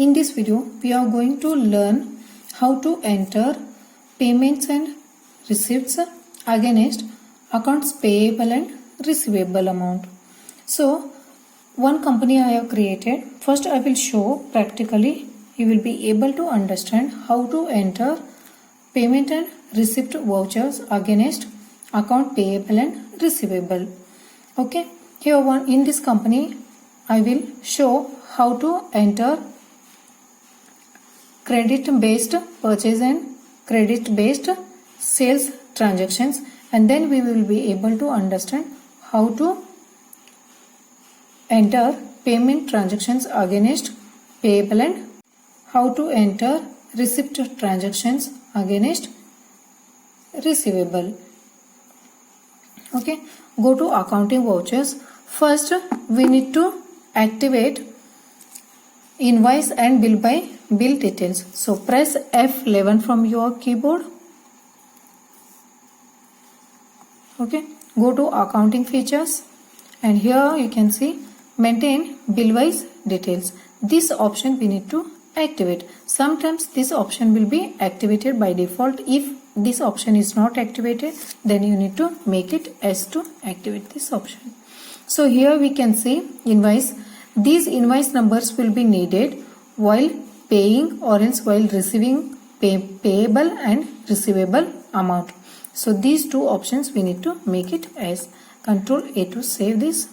In this video, we are going to learn how to enter payments and receipts against accounts payable and receivable amount. So, one company I have created. First, I will show practically. You will be able to understand how to enter payment and receipt vouchers against account payable and receivable. Okay, here in this company, I will show how to enter credit based purchase and credit based sales transactions, and then we will be able to understand how to enter payment transactions against payable and how to enter receipt transactions against receivable. Okay, go to accounting vouchers. First, we need to activate invoice and bill by bill details. So press F11 from your keyboard. Okay, go to accounting features, and here you can see maintain bill wise details. This option we need to activate. Sometimes this option will be activated by default. If this option is not activated, then you need to make it as to activate this option. So here we can see invoice. These invoice numbers will be needed while paying or else while receiving payable and receivable amount. So these two options we need to make it as. Control A to save this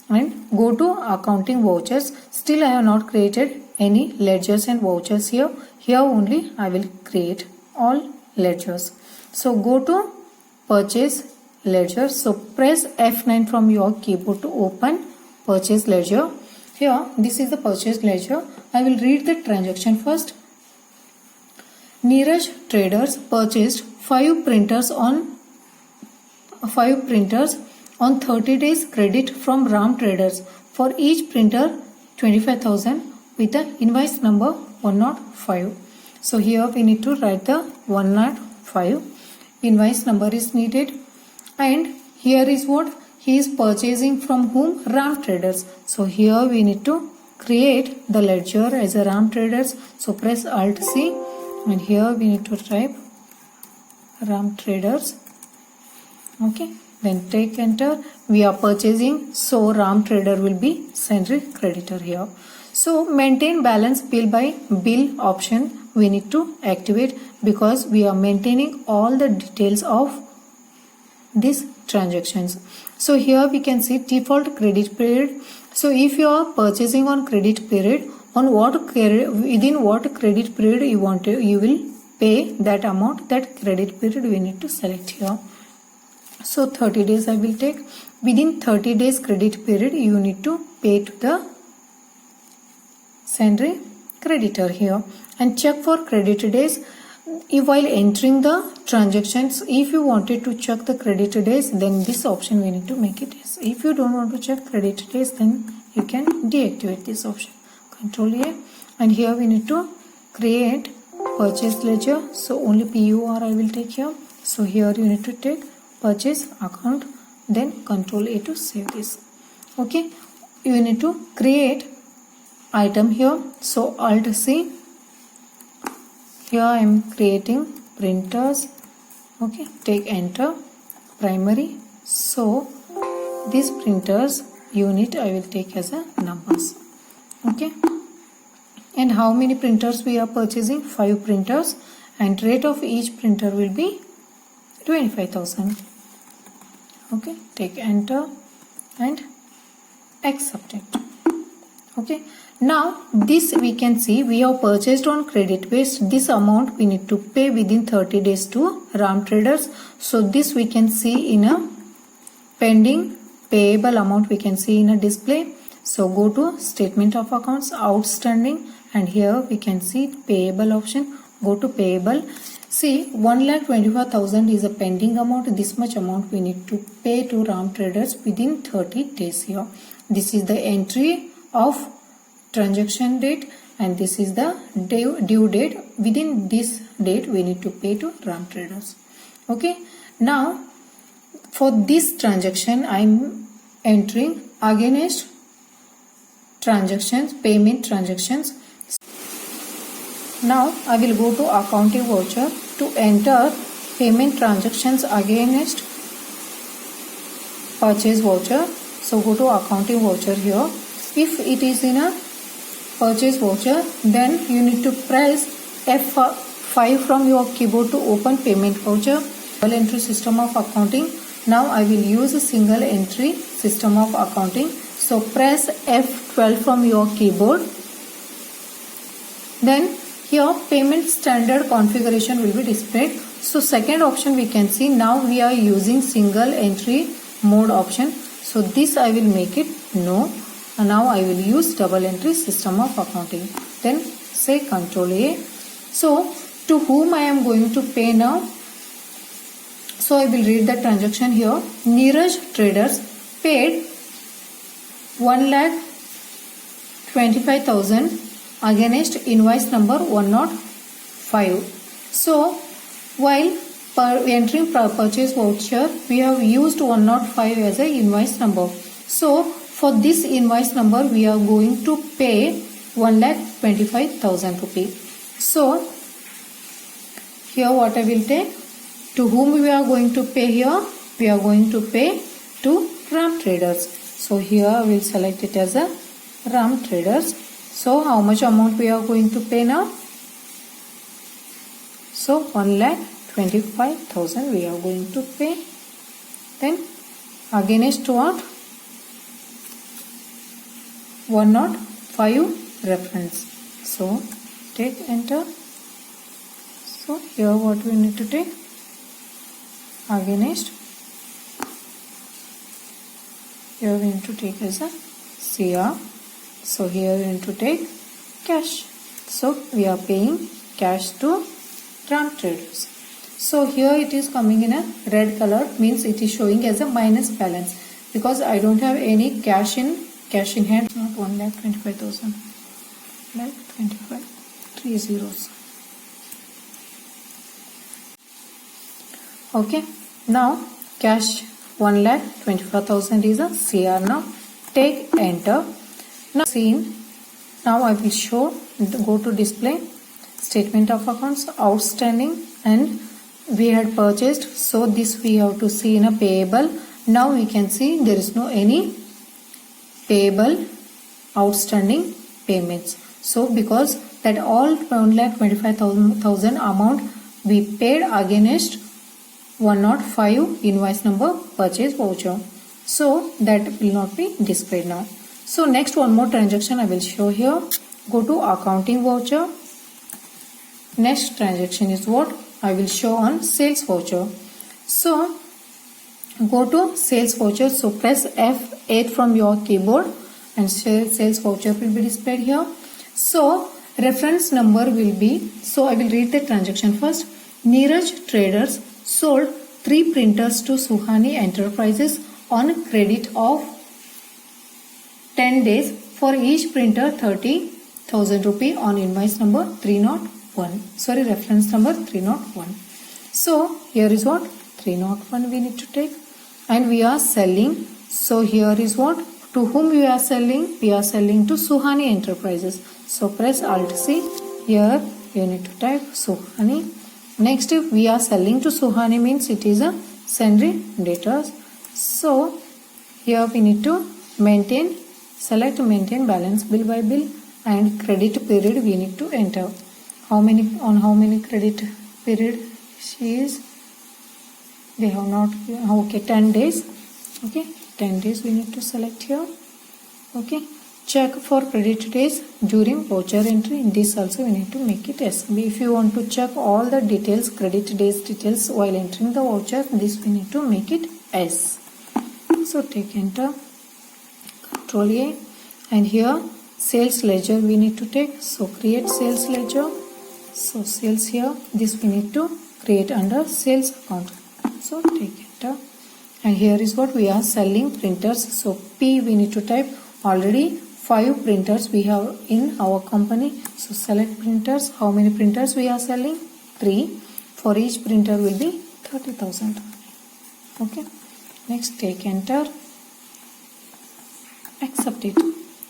and go to accounting vouchers. Still I have not created any ledgers and vouchers here. Here only I will create all ledgers. So go to purchase ledger. So press F9 from your keyboard to open purchase ledger. Here this is the purchase ledger. I will read the transaction first. Neeraj Traders purchased 5 printers on 30 days credit from Ram Traders. For each printer 25,000 with the invoice number 105. So here we need to write the 105. Invoice number is needed, and here is what he is purchasing from whom? Ram Traders. So here we need to create the ledger as a Ram Traders. So press Alt C, and here we need to type Ram Traders. Okay, then take enter. We are purchasing, so Ram Trader will be sundry creditor here. So maintain balance bill by bill option we need to activate, because we are maintaining all the details of these transactions. So here we can see default credit period. So if you are purchasing on credit period, on within what credit period you will pay that amount, that credit period we need to select here. So 30 days I will take. Within 30 days credit period you need to pay to the sundry creditor here, and check for credit days. While entering the transactions, if you wanted to check the credit days, then this option we need to make it yes. If you don't want to check credit days, then you can deactivate this option. Control A, and here we need to create purchase ledger. So only PUR I will take here. So here you need to take purchase account, then Control A to save this. Okay, you need to create item here. So Alt C. Here I am creating printers. Okay, take enter. Primary. So these printers unit I will take as a numbers. Okay, and how many printers we are purchasing? 5 printers, and rate of each printer will be 25,000. Okay, take enter and accept it. Okay, now this we can see we have purchased on credit based. This amount we need to pay within 30 days to Ram Traders. So this we can see in a pending payable amount we can see in a display. So go to statement of accounts, outstanding, and here we can see payable option. Go to payable. See, 1,25,000 is a pending amount. This much amount we need to pay to Ram Traders within 30 days here. This is the entry of transaction date, and this is the due date. Within this date we need to pay to Ram Traders. Okay, now for this transaction I am entering against transactions, payment transactions. Now I will go to accounting voucher to enter payment transactions against purchase voucher. So go to accounting voucher here. If it is in a purchase voucher, then you need to press F5 from your keyboard to open payment voucher. Single entry system of accounting. Now I will use a single entry system of accounting. So press F12 from your keyboard. Then here payment standard configuration will be displayed. So second option we can see, now we are using single entry mode option. So this I will make it no. And now I will use double entry system of accounting. Then say Ctrl A. So to whom I am going to pay now? So I will read the transaction here. Neeraj Traders paid 1,25,000 against invoice number 105. So while entering purchase voucher, we have used 105 as a invoice number. So for this invoice number, we are going to pay 1,25,000 rupees. So here what I will take, to whom we are going to pay here? We are going to pay to Ram Traders. So here I will select it as a Ram Traders. So how much amount we are going to pay now? So 1,25,000 we are going to pay. Then against what? 105 reference. So take enter. So here what we need to take? Against. Here we need to take as a CR. So here we need to take cash. So we are paying cash to Ram Traders. So here it is coming in a red color, means it is showing as a minus balance because I don't have any cash in hand. Not 1,25,000. Like 25, 3 zeros. Okay. Now cash 1,25,000 is a CR. Now take enter. Now scene. Now I will show, go to display, statement of accounts, outstanding, and we had purchased. So this we have to see in a payable. Now we can see there is no any payable outstanding payments. So because that all 1,25,000 amount we paid against 105 invoice number purchase voucher. So that will not be displayed now. So next one more transaction I will show here. Go to accounting voucher. Next transaction is what? I will show on sales voucher. So go to sales voucher. So press F8 from your keyboard and sales voucher will be displayed here. So reference number will be, so I will read the transaction first. Neeraj Traders sold 3 printers to Suhani Enterprises on credit of 10 days, for each printer 30,000 rupee on invoice number 301. Sorry, reference number 301. So here is what? 301 we need to take. And we are selling. So here is what? To whom we are selling? We are selling to Suhani Enterprises. So press Alt C. Here you need to type Suhani. Next, if we are selling to Suhani means it is a sundry debtors. So here we need to maintain, select maintain balance bill by bill, and credit period we need to enter. How many credit period she is? They have not, okay, 10 days. Okay, 10 days we need to select here. Okay, check for credit days during voucher entry. This also we need to make it S. If you want to check all the details, credit days details while entering the voucher, this we need to make it S. So take enter, Ctrl A, and here sales ledger we need to take. So create sales ledger. So sales here, this we need to create under sales account. So take enter, and here is what we are selling printers. So P we need to type. Already 5 printers we have in our company. So select printers. How many printers we are selling? 3. For each printer will be 30,000. Okay. Next take enter. Accept it.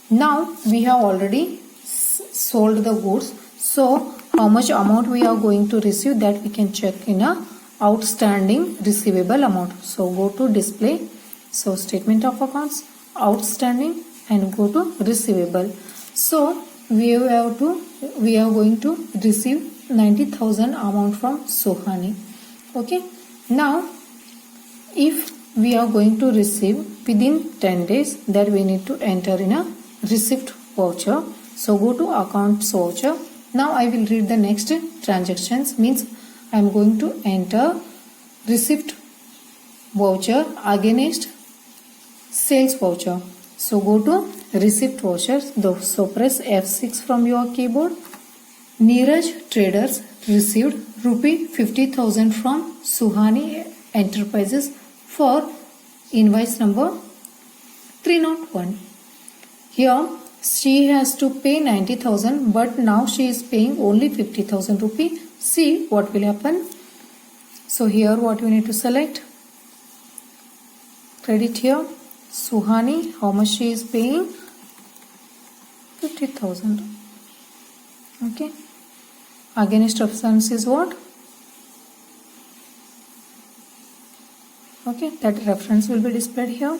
Now we have already sold the goods. So how much amount we are going to receive, that we can check in a outstanding receivable amount. So go to display, so statement of accounts, outstanding, and go to receivable. So we are going to receive 90,000 amount from Suhani. Okay, now if we are going to receive within 10 days, that we need to enter in a receipt voucher. So go to accounts voucher. Now I will read the next transactions, means I am going to enter receipt voucher against sales voucher. So go to receipt voucher. So press F6 from your keyboard. Neeraj Traders received rupee 50,000 from Suhani Enterprises for invoice number 301. Here she has to pay 90,000, but now she is paying only 50,000 rupee. See what will happen. So here what you need to select, credit here Suhani, how much she is paying, 50,000. Okay, against reference is what? Okay, that reference will be displayed here.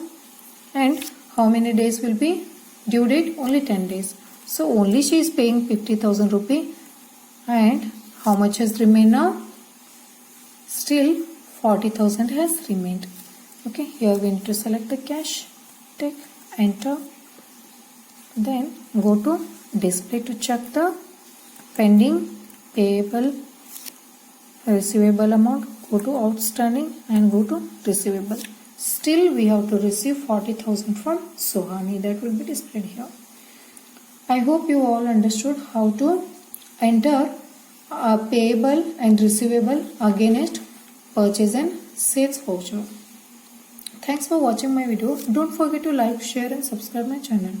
And how many days will be due date? Only 10 days. So only she is paying 50,000 rupee. And how much has remained now? Still 40,000 has remained. Okay, here we need to select the cash, take enter, then go to display to check the pending, payable, receivable amount, go to outstanding and go to receivable. Still we have to receive 40,000 from Suhani, that will be displayed here. I hope you all understood how to enter payable and receivable against purchase and sales voucher. Thanks for watching my video. Don't forget to like, share and subscribe my channel.